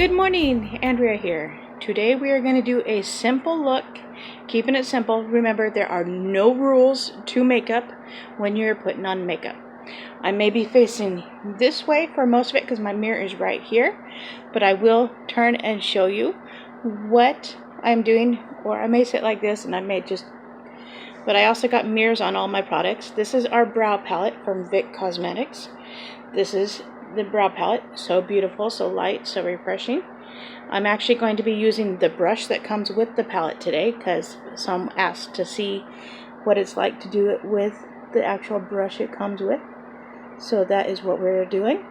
Good morning, Andrea here. Today we are going to do a simple look, keeping it simple. Remember, there are no rules to makeup when you're putting on makeup. I may be facing this way for most of it because my mirror is right here, but I will turn and show you what I'm doing, or I may sit like this and I may just, but I also got mirrors on all my products. This is our brow palette from Vic Cosmetics. This is the brow palette, so beautiful, so light, so refreshing. I'm actually going to be using the brush that comes with the palette today because some asked to see what it's like to do it with the actual brush it comes with. So that is what we're doing.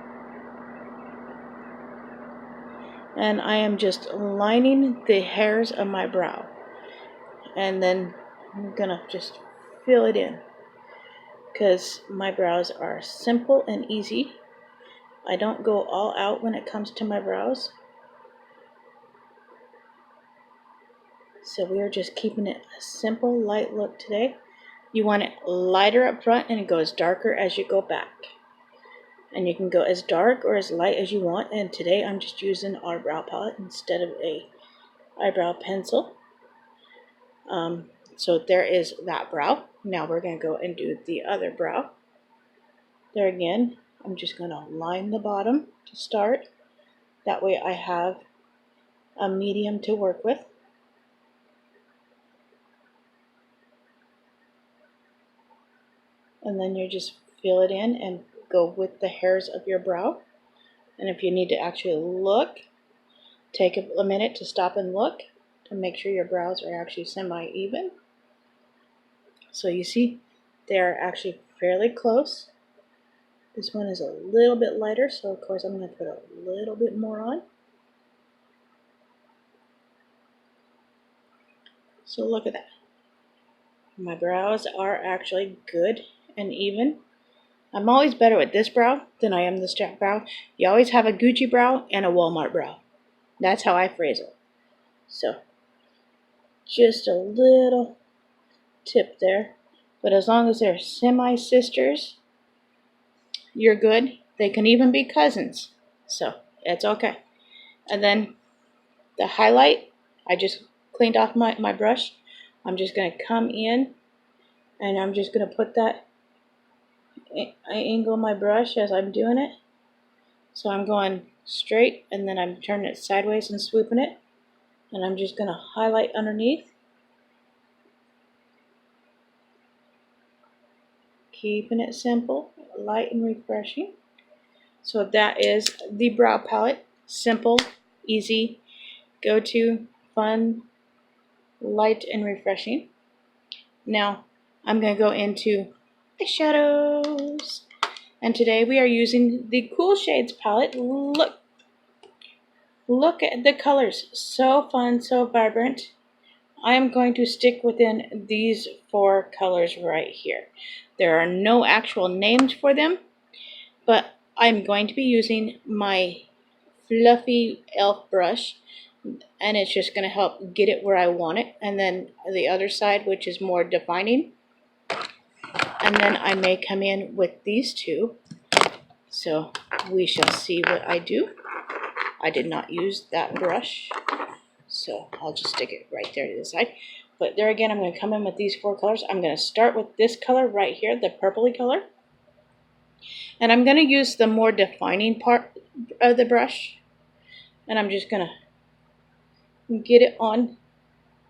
And I am just lining the hairs of my brow. And then I'm gonna just fill it in because my brows are simple and easy. I don't go all out when it comes to my brows. So we are just keeping it a simple, light look today. You want it lighter up front and it goes darker as you go back. And you can go as dark or as light as you want. And today I'm just using our brow palette instead of a eyebrow pencil. So there is that brow. Now we're going to go and do the other brow. There again, I'm just going to line the bottom to start. That way I have a medium to work with. And then you just fill it in and go with the hairs of your brow. And if you need to actually look, take a minute to stop and look to make sure your brows are actually semi-even. So you see, they are actually fairly close. This one is a little bit lighter, so of course I'm going to put a little bit more on. So look at that. My brows are actually good and even. I'm always better with this brow than I am this brow. You always have a Gucci brow and a Walmart brow. That's how I phrase it. So just a little tip there. But as long as they're semi-sisters, you're good. They can even be cousins. So it's okay. And then the highlight, I just cleaned off my brush. I'm just going to come in and I'm just going to put that, I angle my brush as I'm doing it. So I'm going straight and then I'm turning it sideways and swooping it. And I'm just going to highlight underneath. Keeping it simple, light and refreshing. So that is the brow palette. Simple, easy, go-to, fun, light and refreshing. Now I'm going to go into eyeshadows. And today we are using the Cool Shades palette. Look at the colors. So fun, so vibrant. I am going to stick within these 4 colors right here. There are no actual names for them, but I'm going to be using my fluffy e.l.f. brush, and it's just going to help get it where I want it. And then the other side, which is more defining. And then I may come in with these 2. So we shall see what I do. I did not use that brush, so I'll just stick it right there to the side. But there again, I'm going to come in with these 4 colors. I'm going to start with this color right here, the purpley color. And I'm going to use the more defining part of the brush. And I'm just going to get it on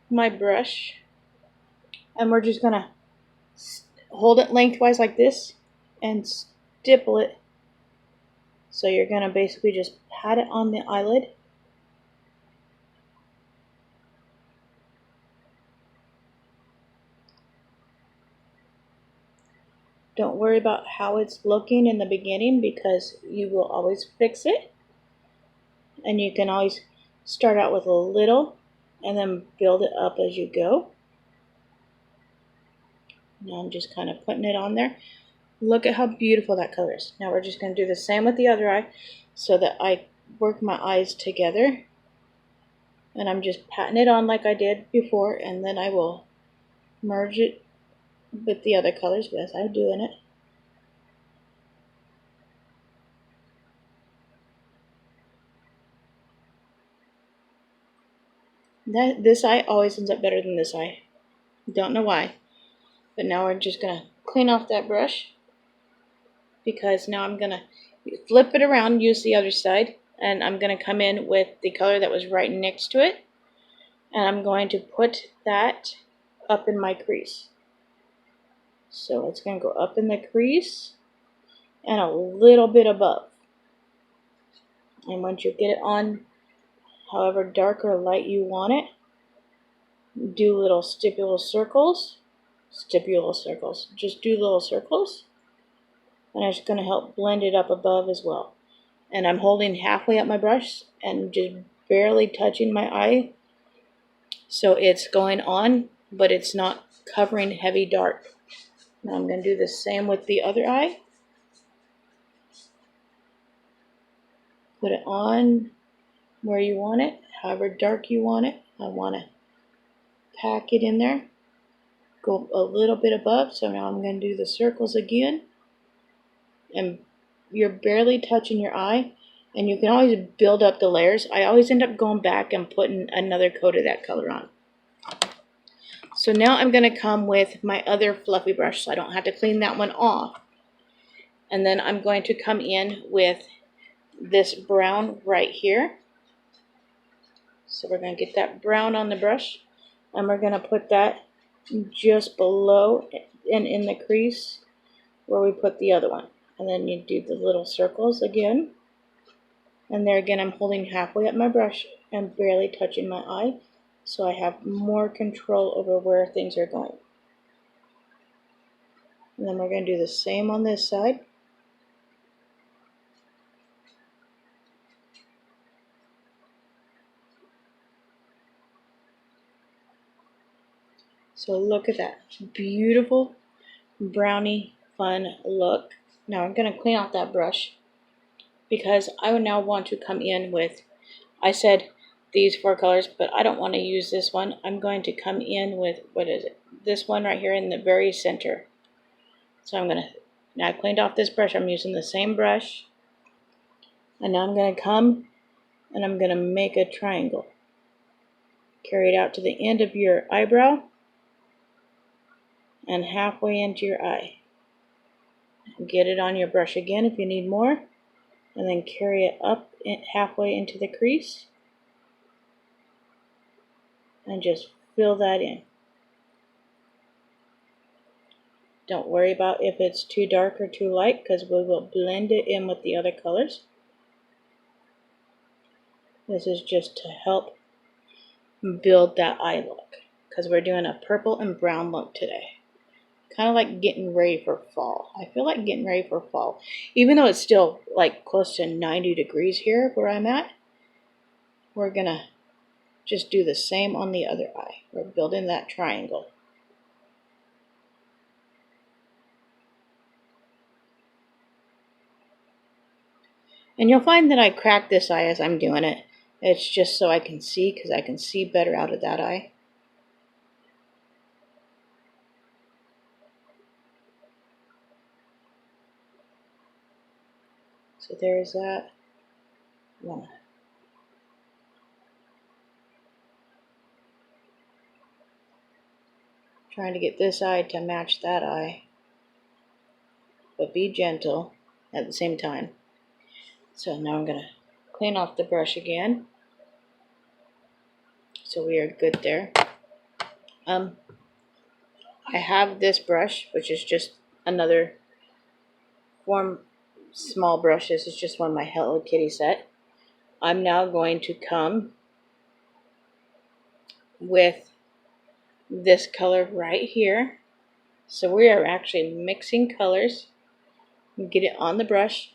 my brush. And we're just going to hold it lengthwise like this and stipple it. So you're going to basically just pat it on the eyelid. Don't worry about how it's looking in the beginning because you will always fix it. And you can always start out with a little and then build it up as you go. Now I'm just kind of putting it on there. Look at how beautiful that color is. Now we're just going to do the same with the other eye so that I work my eyes together. And I'm just patting it on like I did before, and then I will merge it with the other colors as I'm doing it. This eye always ends up better than this eye. Don't know why. But now we're just going to clean off that brush, because now I'm going to flip it around, use the other side, and I'm going to come in with the color that was right next to it, and I'm going to put that up in my crease. So it's going to go up in the crease and a little bit above. And once you get it on however dark or light you want it, do little stipule circles. Just do little circles. And it's going to help blend it up above as well. And I'm holding halfway up my brush and just barely touching my eye. So it's going on, but it's not covering heavy dark. Now I'm going to do the same with the other eye. Put it on where you want it, however dark you want it. I want to pack it in there. Go a little bit above, so now I'm going to do the circles again. And you're barely touching your eye, and you can always build up the layers. I always end up going back and putting another coat of that color on. So now I'm going to come with my other fluffy brush, so I don't have to clean that one off. And then I'm going to come in with this brown right here. So we're going to get that brown on the brush, and we're going to put that just below and in the crease where we put the other one. And then you do the little circles again. And there again, I'm holding halfway up my brush and barely touching my eye, so I have more control over where things are going. And then we're going to do the same on this side. So look at that beautiful brownie fun look. Now I'm going to clean off that brush, because I would now want to come in with, I said these 4 colors, but I don't want to use this one. I'm going to come in with, what is it? This one right here in the very center. So I'm going to, now I cleaned off this brush, I'm using the same brush. And now I'm going to come and I'm going to make a triangle. Carry it out to the end of your eyebrow and halfway into your eye. Get it on your brush again if you need more. And then carry it up halfway into the crease. And just fill that in. Don't worry about if it's too dark or too light, because we will blend it in with the other colors. This is just to help build that eye look, because we're doing a purple and brown look today. Kind of like getting ready for fall. I feel like getting ready for fall. Even though it's still like close to 90 degrees here where I'm at, we're going to just do the same on the other eye. We're building that triangle. And you'll find that I crack this eye as I'm doing it. It's just so I can see, because I can see better out of that eye. So there's that one. Trying to get this eye to match that eye, but be gentle at the same time. So now I'm going to clean off the brush again. So we are good there. I have this brush, which is just another small brush. This is just one of my Hello Kitty set. I'm now going to come with this color right here. So we are actually mixing colors. Get it on the brush,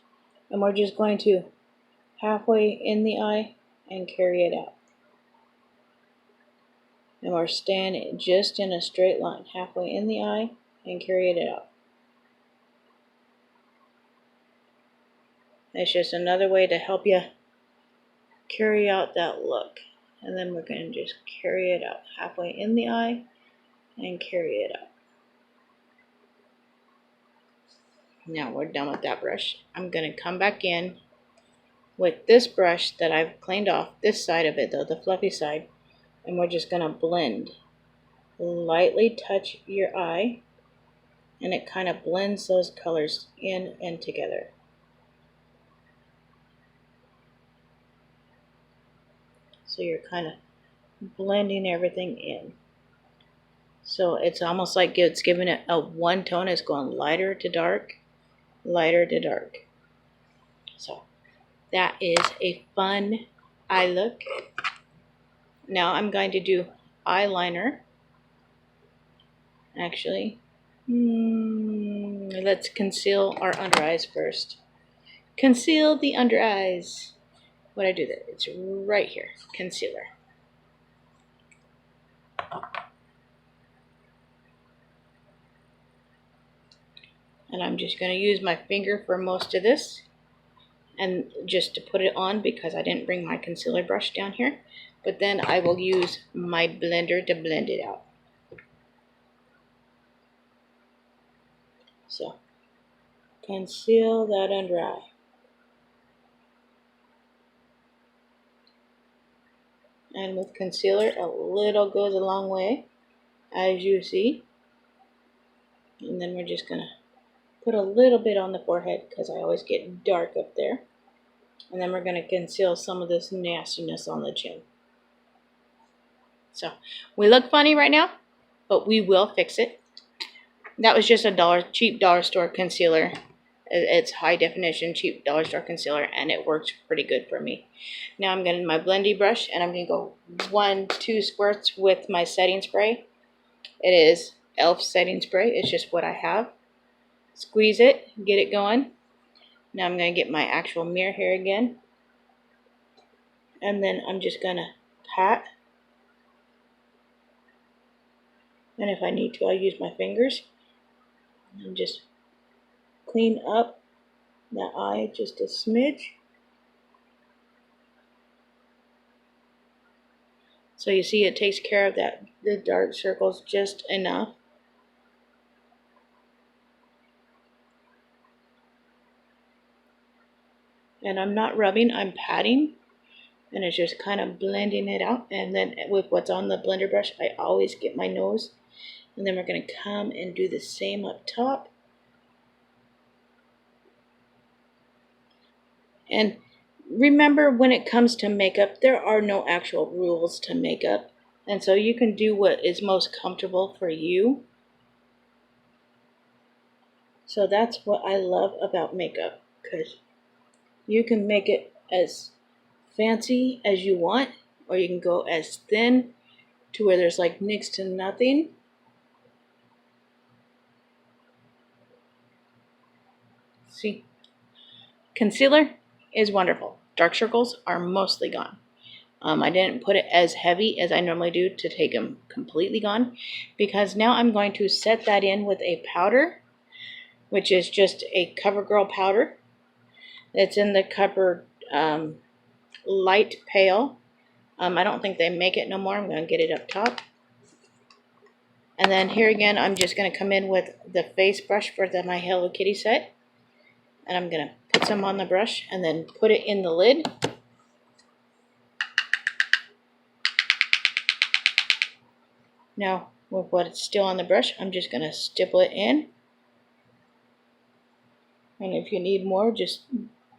and we're just going to halfway in the eye and carry it out. And we're staying just in a straight line, halfway in the eye and carry it out. It's just another way to help you carry out that look. And then we're going to just carry it out halfway in the eye and carry it out. Now we're done with that brush. I'm going to come back in with this brush that I've cleaned off, this side of it though, the fluffy side. And we're just going to blend. Lightly touch your eye, and it kind of blends those colors in and together. So you're kind of blending everything in. So it's almost like it's giving it a one tone. It's going lighter to dark, lighter to dark. So that is a fun eye look. Now I'm going to do eyeliner. Actually, let's conceal our under eyes first. Conceal the under eyes. What I do that? It's right here. Concealer. And I'm just going to use my finger for most of this, and just to put it on because I didn't bring my concealer brush down here. But then I will use my blender to blend it out. So, conceal that under eye. And with concealer, a little goes a long way, as you see. And then we're just going to put a little bit on the forehead because I always get dark up there. And then we're going to conceal some of this nastiness on the chin. So, we look funny right now, but we will fix it. That was just a cheap dollar store concealer. It's high definition, cheap dollar store concealer, and it works pretty good for me. Now I'm getting my blendy brush, and I'm going to go 1-2 squirts with my setting spray. It is e.l.f. setting spray. It's just what I have. Squeeze it, get it going. Now I'm going to get my actual mirror here again. And then I'm just going to pat. And if I need to, I'll use my fingers. And just clean up that eye just a smidge. So you see it takes care of the dark circles just enough. And I'm not rubbing, I'm patting. And it's just kind of blending it out. And then with what's on the blender brush, I always get my nose. And then we're going to come and do the same up top. And remember, when it comes to makeup, there are no actual rules to makeup. And so you can do what is most comfortable for you. So that's what I love about makeup, because you can make it as fancy as you want, or you can go as thin to where there's like next to nothing. See, concealer is wonderful. Dark circles are mostly gone. I didn't put it as heavy as I normally do to take them completely gone, because now I'm going to set that in with a powder, which is just a CoverGirl powder. It's in the Cover Light Pale. I don't think they make it no more. I'm going to get it up top. And then here again, I'm just going to come in with the face brush for my Hello Kitty set. And I'm going to put some on the brush and then put it in the lid. Now, with what's still on the brush, I'm just going to stipple it in. And if you need more, just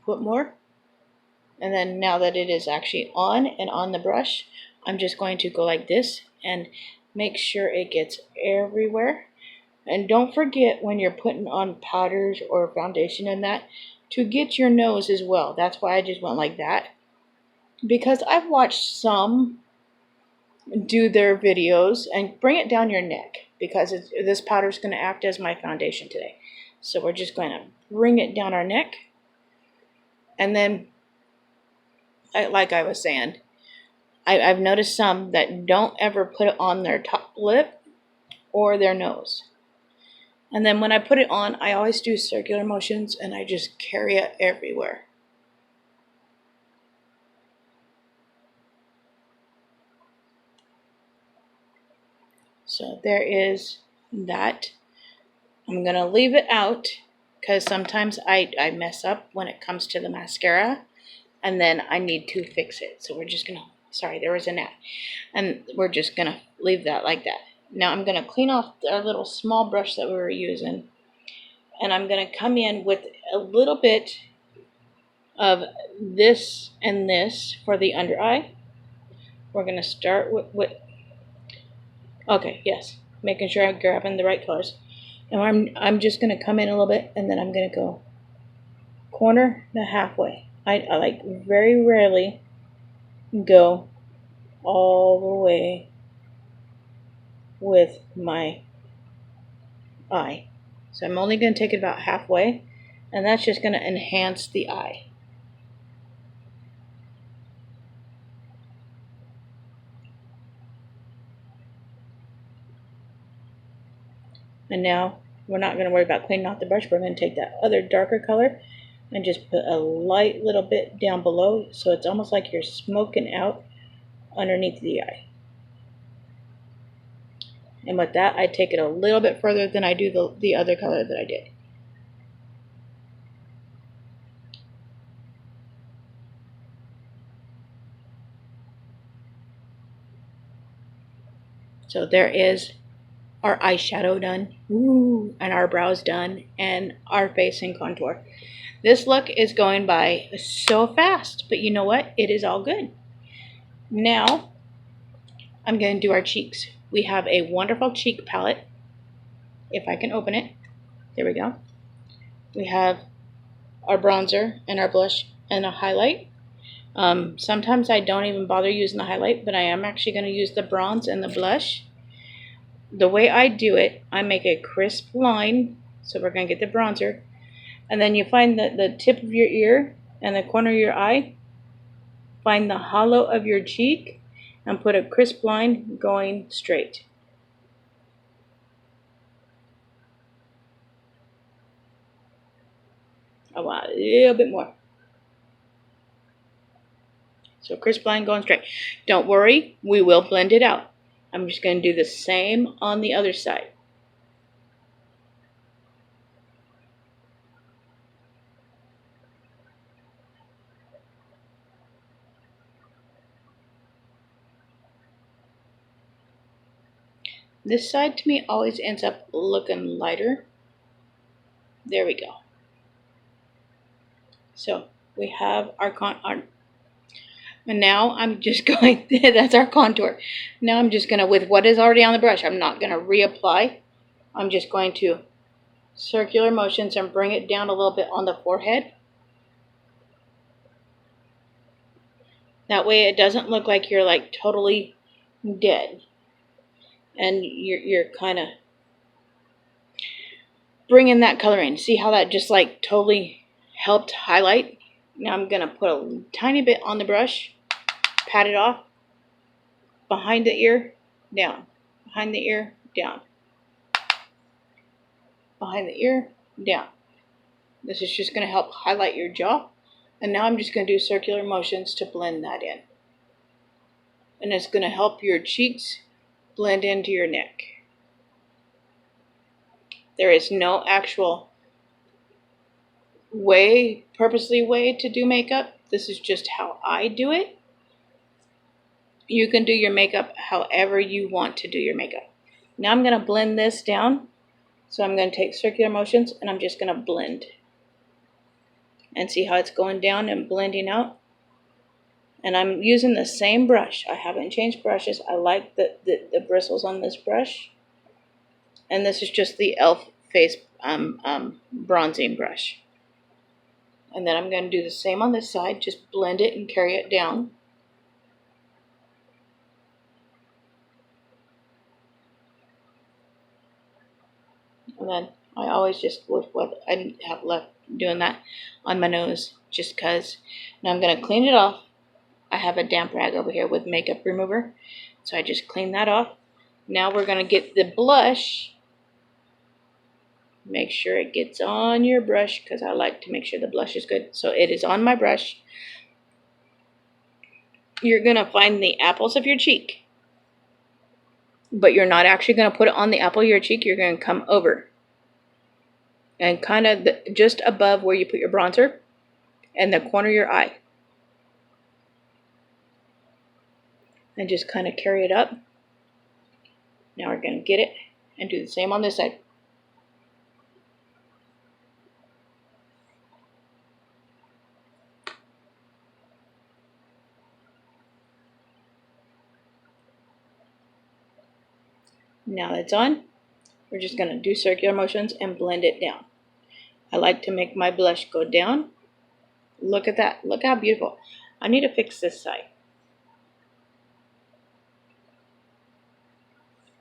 put more. And then now that it is actually on and on the brush, I'm just going to go like this and make sure it gets everywhere. And don't forget, when you're putting on powders or foundation and that, to get your nose as well. That's why I just went like that. Because I've watched some do their videos and bring it down your neck, because this powder is going to act as my foundation today. So we're just going to bring it down our neck. And then, like I was saying, I've noticed some that don't ever put it on their top lip or their nose. And then when I put it on, I always do circular motions and I just carry it everywhere. So there is that. I'm going to leave it out because sometimes I mess up when it comes to the mascara, and then I need to fix it. So we're just going to Sorry, there was a gnat. And we're just going to leave that like that. Now I'm going to clean off our little small brush that we were using. And I'm going to come in with a little bit of this and this for the under eye. We're going to start with okay, yes, making sure I'm grabbing the right colors. And I'm just going to come in a little bit, and then I'm going to go corner to halfway. I like very rarely go all the way with my eye. So I'm only going to take it about halfway, and that's just going to enhance the eye. And now we're not going to worry about cleaning off the brush. We're going to take that other darker color and just put a light little bit down below, so it's almost like you're smoking out underneath the eye. And with that, I take it a little bit further than I do the other color that I did. So there is our eyeshadow done, ooh, and our brows done, and our face and contour. This look is going by so fast, but you know what? It is all good. Now, I'm going to do our cheeks. We have a wonderful cheek palette. If I can open it. There we go. We have our bronzer and our blush and a highlight. Sometimes I don't even bother using the highlight, but I am actually going to use the bronze and the blush. The way I do it, I make a crisp line. So we're going to get the bronzer. And then you find the tip of your ear and the corner of your eye. Find the hollow of your cheek and put a crisp line going straight. I want a little bit more. So crisp line going straight. Don't worry, we will blend it out. I'm just going to do the same on the other side. This side to me always ends up looking lighter. There we go. So we have our and now I'm just going, that's our contour. Now I'm just going to, with what is already on the brush, I'm not going to reapply. I'm just going to circular motions and bring it down a little bit on the forehead. That way it doesn't look like you're like totally dead. And you're kind of bringing that color in. See how that just like totally helped highlight? Now I'm going to put a tiny bit on the brush, pat it off, behind the ear, down, behind the ear, down, behind the ear, down. This is just going to help highlight your jaw. And now I'm just going to do circular motions to blend that in. And it's going to help your cheeks blend into your neck. There is no actual purposely way to do makeup. This is just how I do it. You can do your makeup however you want to do your makeup. Now I'm going to blend this down. So I'm going to take circular motions and I'm just going to blend. And see how it's going down and blending out. And I'm using the same brush. I haven't changed brushes. I like the bristles on this brush. And this is just the e.l.f. face bronzing brush. And then I'm going to do the same on this side. Just blend it and carry it down. And then I always just, with what I have left, doing that on my nose just because. Now I'm going to clean it off. I have a damp rag over here with makeup remover. So I just clean that off. Now we're going to get the blush. Make sure it gets on your brush because I like to make sure the blush is good. So it is on my brush. You're going to find the apples of your cheek. But you're not actually going to put it on the apple of your cheek. You're going to come over. And kind of just above where you put your bronzer. And the corner of your eye. and just kind of carry it up. Now we're going to get it and do the same on this side. Now that's on, we're just going to do circular motions and blend it down. I like to make my blush go down. Look at that. Look how beautiful. I need to fix this side.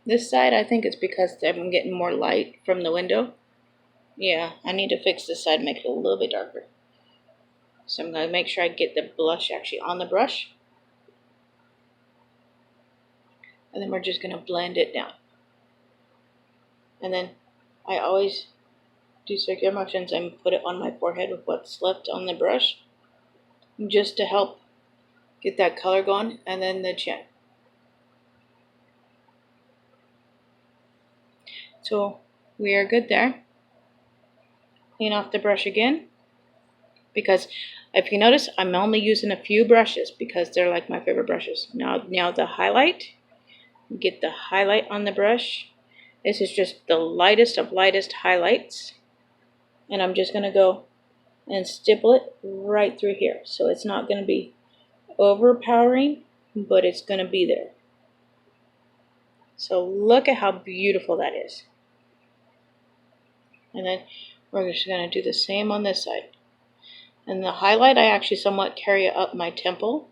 This side, I think it's because I'm getting more light from the window. Yeah, I need to fix this side, make it a little bit darker. So I'm going to make sure I get the blush actually on the brush. And then we're just going to blend it down. And then I always do circular motions and put it on my forehead with what's left on the brush, just to help get that color going, and then the chin. So we are good there. Clean off the brush again, because if you notice, I'm only using a few brushes because they're like my favorite brushes. Now the highlight, get the highlight on the brush. This is just the lightest of lightest highlights, and I'm just going to go and stipple it right through here. So it's not going to be overpowering, but it's going to be there. So look at how beautiful that is. And then we're just going to do the same on this side. And the highlight, I actually somewhat carry it up my temple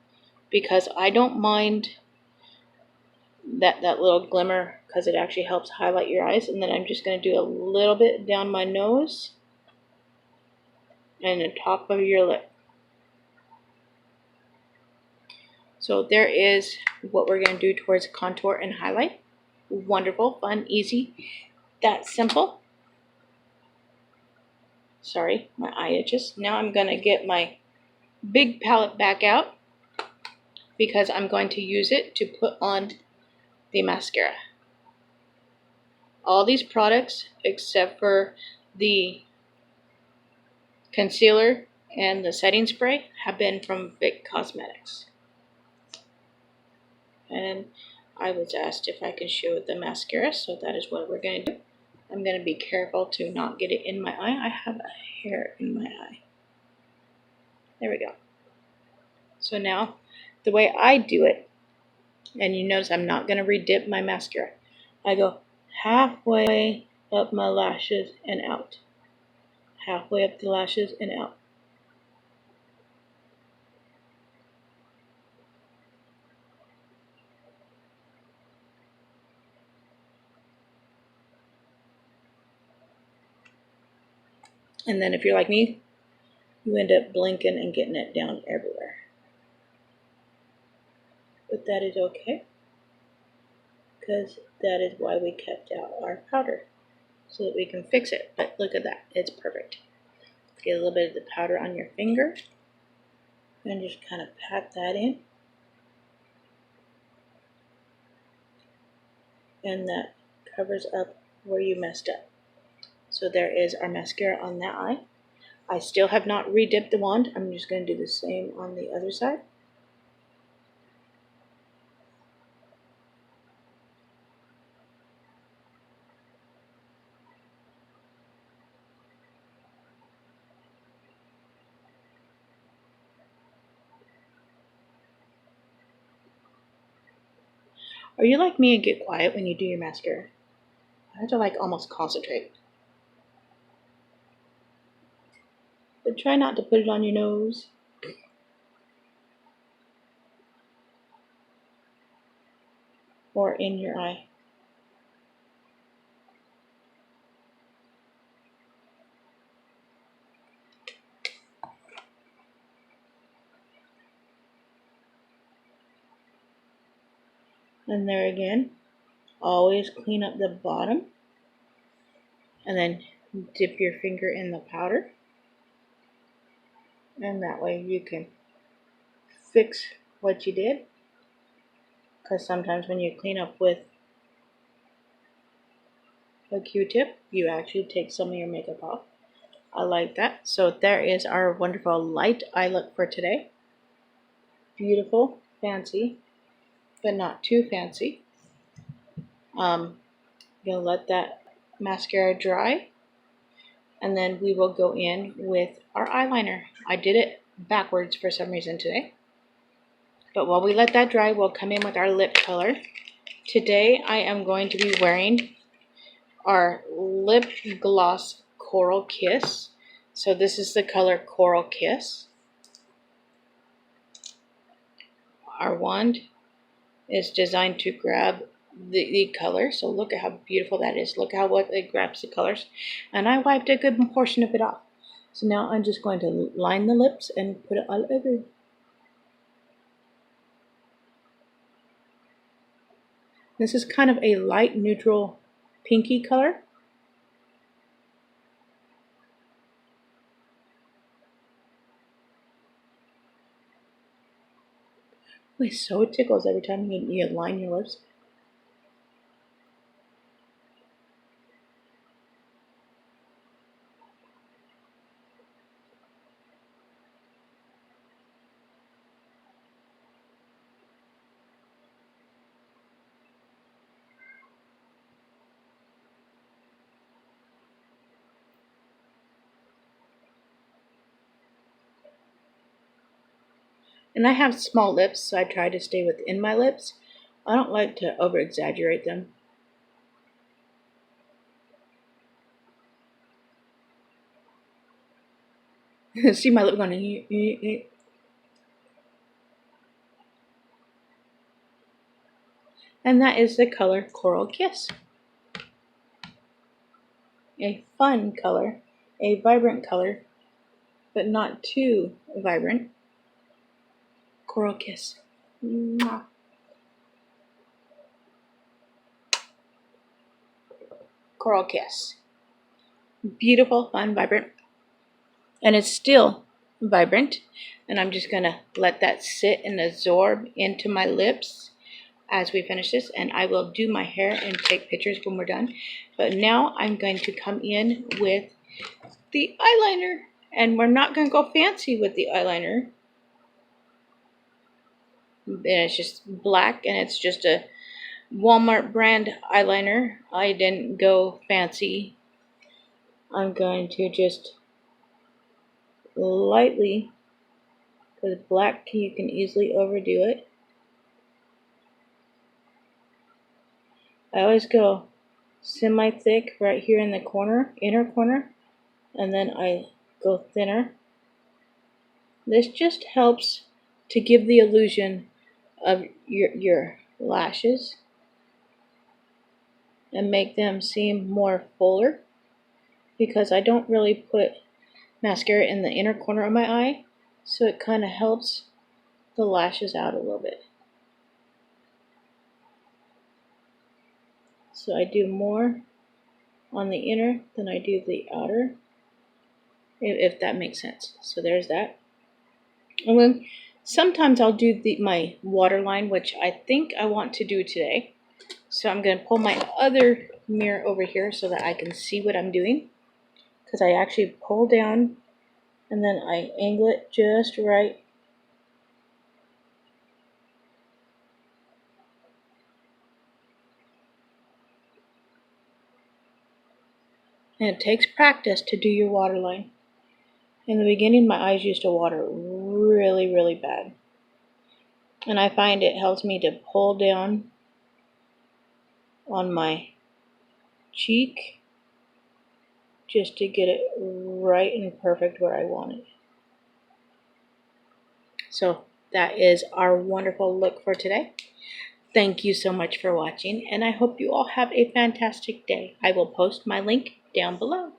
because I don't mind that little glimmer, because it actually helps highlight your eyes. And then I'm just going to do a little bit down my nose and the top of your lip. So there is what we're going to do towards contour and highlight. Wonderful, fun, easy, that simple. Sorry, my eye itches. Now I'm going to get my big palette back out because I'm going to use it to put on the mascara. All these products except for the concealer and the setting spray have been from Vic Cosmetics. And I was asked if I could show the mascara, so that is what we're going to do. I'm going to be careful to not get it in my eye. I have a hair in my eye. There we go. So now, the way I do it, and you notice I'm not going to redip my mascara. I go halfway up my lashes and out. Halfway up the lashes and out. And then if you're like me, you end up blinking and getting it down everywhere. But that is okay, because that is why we kept out our powder, so that we can fix it. But look at that, it's perfect. Get a little bit of the powder on your finger and just kind of pat that in. And that covers up where you messed up. So there is our mascara on that eye. I still have not re-dipped the wand. I'm just going to do the same on the other side. Are you like me and get quiet when you do your mascara? I have to like almost concentrate. But try not to put it on your nose. Or in your eye. And there again, always clean up the bottom. And then dip your finger in the powder. And that way you can fix what you did. Because sometimes when you clean up with a Q-tip, you actually take some of your makeup off. I like that. So there is our wonderful light eye look for today. Beautiful, fancy. but not too fancy. I'm gonna let that mascara dry, and then we will go in with our eyeliner. I did it backwards for some reason today. But while we let that dry, we'll come in with our lip color. Today I am going to be wearing our lip gloss Coral Kiss. So this is the color Coral Kiss. Our wand is designed to grab the color. So look at how beautiful that is. Look how it grabs the colors. And I wiped a good portion of it off. So now I'm just going to line the lips and put it all over. This is kind of a light neutral pinky color. It so tickles every time you line your lips. And I have small lips, so I try to stay within my lips. I don't like to over exaggerate them. See my lip going. And that is the color Coral Kiss. A fun color, a vibrant color, but not too vibrant. Coral Kiss. Mwah. Coral Kiss. Beautiful, fun, vibrant. And it's still vibrant. And I'm just going to let that sit and absorb into my lips as we finish this. And I will do my hair and take pictures when we're done. But now I'm going to come in with the eyeliner. And we're not going to go fancy with the eyeliner. And it's just black, and it's just a Walmart brand eyeliner. I didn't go fancy. I'm going to just lightly, because black you can easily overdo it. I always go semi-thick right here in the corner, inner corner, and then I go thinner. This just helps to give the illusion of your lashes and make them seem more fuller, because I don't really put mascara in the inner corner of my eye, so it kind of helps the lashes out a little bit. So I do more on the inner than I do the outer, if that makes sense. So there's that. And then sometimes I'll do my waterline, which I think I want to do today. So I'm going to pull my other mirror over here so that I can see what I'm doing. Because I actually pull down and then I angle it just right. And it takes practice to do your waterline. In the beginning, my eyes used to water really, really bad. And I find it helps me to pull down on my cheek just to get it right and perfect where I want it. So that is our wonderful look for today. Thank you so much for watching, and I hope you all have a fantastic day. I will post my link down below.